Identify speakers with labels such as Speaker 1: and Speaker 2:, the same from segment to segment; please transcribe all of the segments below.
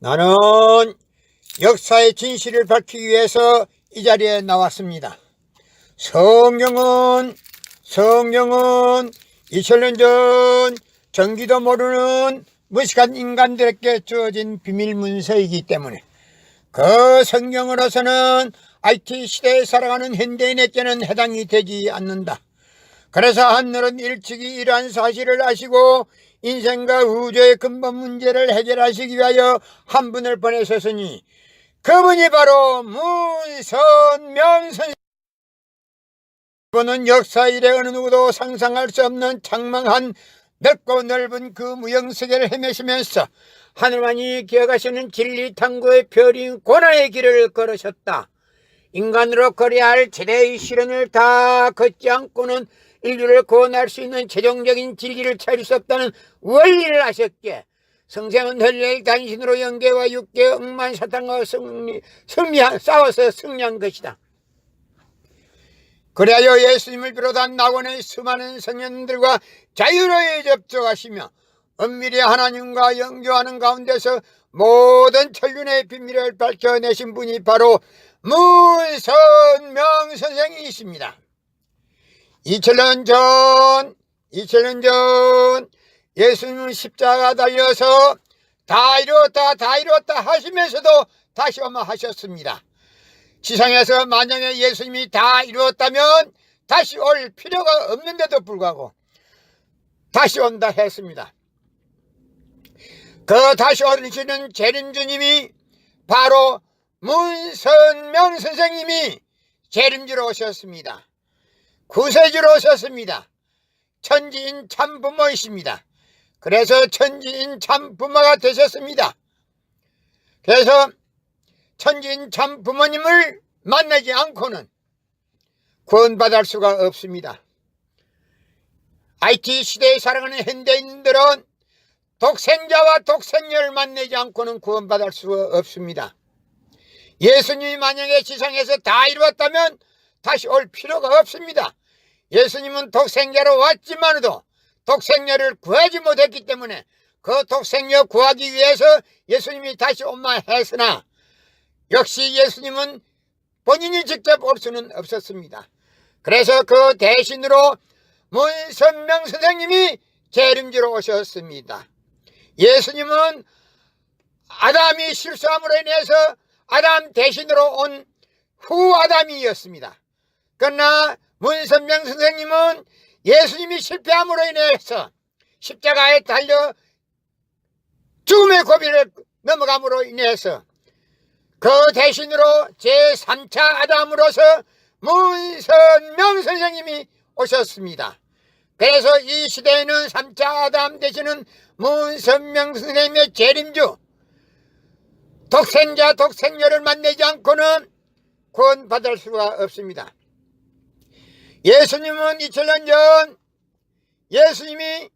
Speaker 1: 나는 역사의 진실을 밝히기 위해서 이 자리에 나왔습니다. 성경은 2000년 전 전기도 모르는 무식한 인간들에게 주어진 비밀 문서이기 때문에 그 성경으로서는 IT 시대에 살아가는 현대인에게는 해당이 되지 않는다. 그래서 하늘은 일찍이 이러한 사실을 아시고 인생과 우주의 근본 문제를 해결하시기 위하여 한 분을 보내셨으니 그분이 바로 문선명 선생. 그분은 역사 이래 어느 누구도 상상할 수 없는 장망한 넓고 넓은 그 무형세계를 헤매시면서 하늘만이 기억하시는 진리 탐구의 별인 고난의 길을 걸으셨다. 인간으로 걸어야 할 제대의 시련을 다 걷지 않고는 인류를 구원할 수 있는 최종적인 진리를 찾을 수 없다는 원리를 아셨기에 성생은 헐레일 단신으로 영계와 육계 억만 사탄과 싸워서 승리한 것이다. 그리하여 예수님을 비롯한 낙원의 수많은 성년들과 자유로이 접촉하시며 은밀히 하나님과 영교하는 가운데서 모든 천륜의 비밀을 밝혀내신 분이 바로 문선명 선생이십니다. 2000년 전 예수님은 십자가 달려서 다 이루었다 하시면서도 다시 오마 하셨습니다. 지상에서 만약에 예수님이 다 이루었다면 다시 올 필요가 없는데도 불구하고 다시 온다 했습니다. 그 다시 오시는 재림주님이 바로 문선명 선생님이 재림주로 오셨습니다. 구세주로 오셨습니다. 천지인 참부모이십니다. 그래서 천지인 참부모가 되셨습니다. 그래서 천지인 참부모님을 만나지 않고는 구원받을 수가 없습니다. IT 시대에 살아가는 현대인들은 독생자와 독생녀를 만나지 않고는 구원받을 수가 없습니다. 예수님이 만약에 지상에서 다 이루었다면 다시 올 필요가 없습니다. 예수님은 독생자로 왔지만도 독생녀를 구하지 못했기 때문에 그 독생녀 구하기 위해서 예수님이 다시 온마 했으나 역시 예수님은 본인이 직접 올 수는 없었습니다. 그래서 그 대신으로 문선명 선생님이 재림주로 오셨습니다. 예수님은 아담이 실수함으로 인해서 아담 대신으로 온 후 아담이었습니다. 그러나 문선명 선생님은 예수님이 실패함으로 인해서 십자가에 달려 죽음의 고비를 넘어감으로 인해서 그 대신으로 제3차 아담으로서 문선명 선생님이 오셨습니다. 그래서 이 시대에는 3차 아담 되시는 문선명 선생님의 재림주, 독생자 독생녀를 만나지 않고는 구원받을 수가 없습니다. 예수님은 2000년 전 예수님이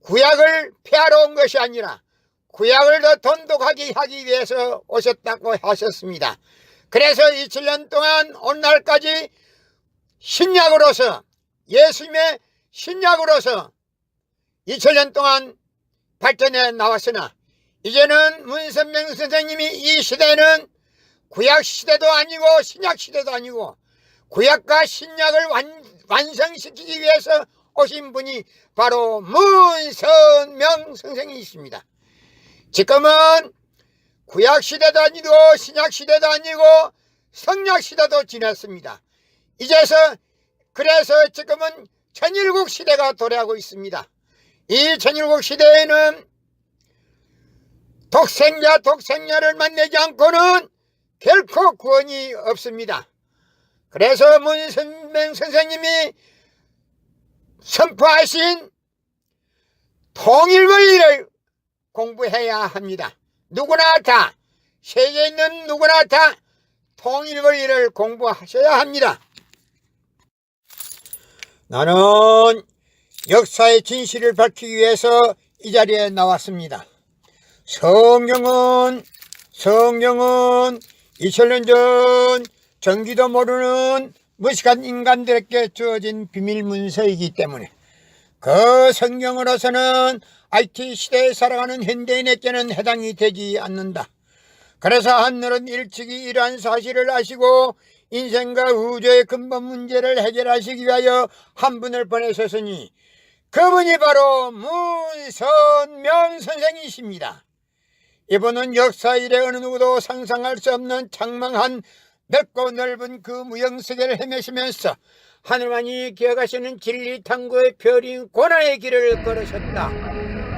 Speaker 1: 구약을 폐하러 온 것이 아니라 구약을 더 돈독하게 하기 위해서 오셨다고 하셨습니다. 그래서 2000년 동안 오늘날까지 신약으로서 예수님의 신약으로서 2000년 동안 발전해 나왔으나 이제는 문선명 선생님이 이 시대는 구약 시대도 아니고 신약 시대도 아니고 구약과 신약을 완성시키기 위해서 오신 분이 바로 문선명 선생이십니다. 지금은 구약 시대도 아니고 신약 시대도 아니고 성약 시대도 지났습니다. 그래서 지금은 천일국 시대가 도래하고 있습니다. 이 천일국 시대에는 독생자 독생녀를 만나지 않고는 결코 구원이 없습니다. 그래서 문선명 선생님이 선포하신 통일원리를 공부해야 합니다. 누구나 다, 세계에 있는 누구나 다 통일원리를 공부하셔야 합니다. 나는 역사의 진실을 밝히기 위해서 이 자리에 나왔습니다. 성경은 2000년 전 전기도 모르는 무식한 인간들에게 주어진 비밀 문서이기 때문에 그 성경으로서는 IT 시대에 살아가는 현대인에게는 해당이 되지 않는다. 그래서 하늘은 일찍이 이러한 사실을 아시고 인생과 우주의 근본 문제를 해결하시기 위하여 한 분을 보내셨으니 그분이 바로 문선명 선생이십니다. 이분은 역사 이래 어느 누구도 상상할 수 없는 장망한 넓고 넓은 그 무형세계를 헤매시면서 하늘만이 기억하시는 진리탐구의 별인 고난의 길을 걸으셨다.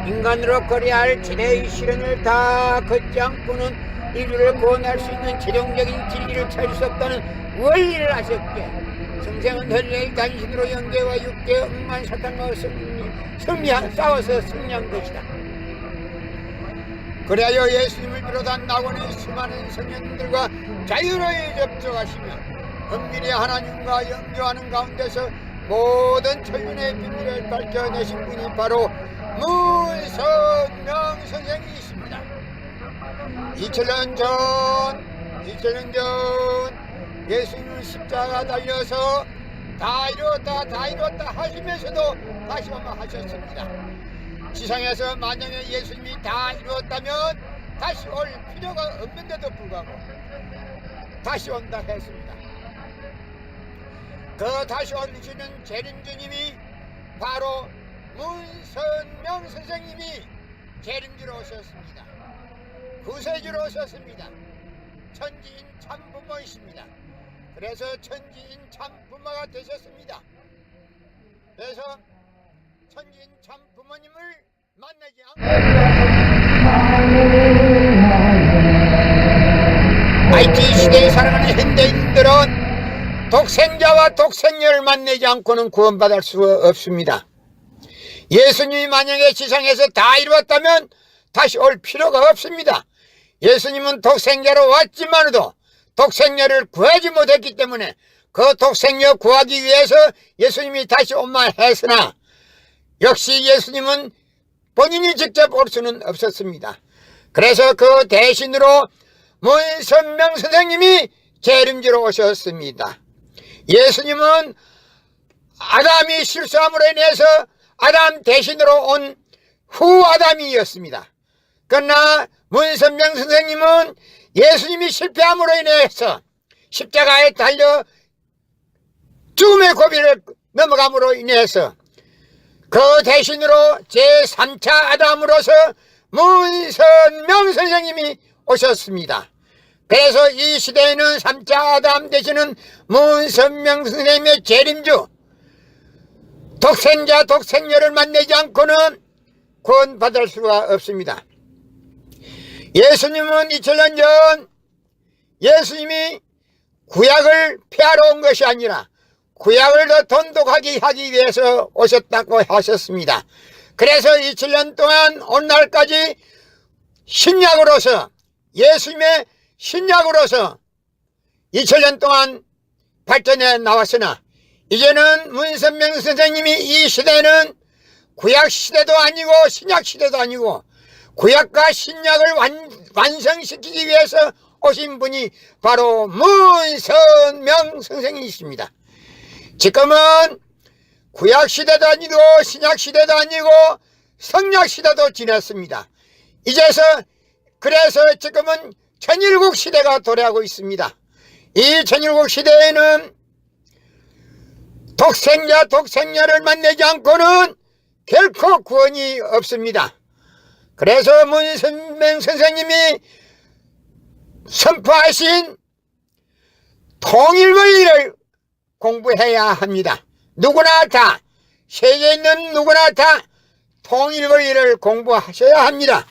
Speaker 1: 인간으로 걸어야 할 지혜의 시련을 다 걷지 않고는 인류를 구원할 수 있는 최종적인 진리를 찾을 수 없다는 원리를 아셨기에 성생은 혈내의 단신으로 영계와 육계 억만 사탄과 싸워서 승리한 것이다. 그리하여 예수님을 비롯한 낙원의 수많은 성령들과 자유로이 접촉하시며 은밀히 하나님과 영교하는 가운데서 모든 천륜의 비밀을 밝혀내신 분이 바로 문선명 선생이십니다. 2000년 전 예수님은 십자가 달려서 다 이뤘다 하시면서도 다시 한번 하셨습니다. 지상에서 만약에 예수님이 다 이루었다면 다시 올 필요가 없는데도 불구하고 다시 온다 했습니다. 그 다시 오시는 재림주님이 바로 문선명 선생님이 재림주로 오셨습니다. 구세주로 오셨습니다. 천지인 참부모이십니다. 그래서 천지인 참부모가 되셨습니다. 그래서 천지인 참부모님을 만나지 않고 IT 시대에 살아가는 현대인들은 독생자와 독생녀를 만나지 않고는 구원받을 수가 없습니다. 예수님이 만약에 지상에서 다 이루었다면 다시 올 필요가 없습니다. 예수님은 독생자로 왔지만도 독생녀를 구하지 못했기 때문에 그 독생녀 구하기 위해서 예수님이 다시 온만 했으나 역시 예수님은 본인이 직접 올 수는 없었습니다. 그래서 그 대신으로 문선명 선생님이 재림주로 오셨습니다. 예수님은 아담이 실수함으로 인해서 아담 대신으로 온 후아담이었습니다. 그러나 문선명 선생님은 예수님이 실패함으로 인해서 십자가에 달려 죽음의 고비를 넘어감으로 인해서 그 대신으로 제3차 아담으로서 문선명 선생님이 오셨습니다. 그래서 이 시대에는 3차 아담 되시는 문선명 선생님의 재림주, 독생자 독생녀를 만나지 않고는 구원받을 수가 없습니다. 예수님은 2000년 전 예수님이 구약을 폐하러 온 것이 아니라 구약을 더 돈독하게 하기 위해서 오셨다고 하셨습니다. 그래서 2000년 동안 오늘날까지 신약으로서 예수님의 신약으로서 2000년 동안 발전해 나왔으나 이제는 문선명 선생님이 이 시대는 구약 시대도 아니고 신약 시대도 아니고 구약과 신약을 완성시키기 위해서 오신 분이 바로 문선명 선생이십니다. 지금은 구약 시대도 아니고 신약 시대도 아니고 성약 시대도 지났습니다. 그래서 지금은 천일국 시대가 도래하고 있습니다. 이 천일국 시대에는 독생자 독생녀를 만나지 않고는 결코 구원이 없습니다. 그래서 문선명 선생님이 선포하신 통일원리를 공부해야 합니다. 누구나 다, 세계에 있는 누구나 다 통일원리를 공부하셔야 합니다.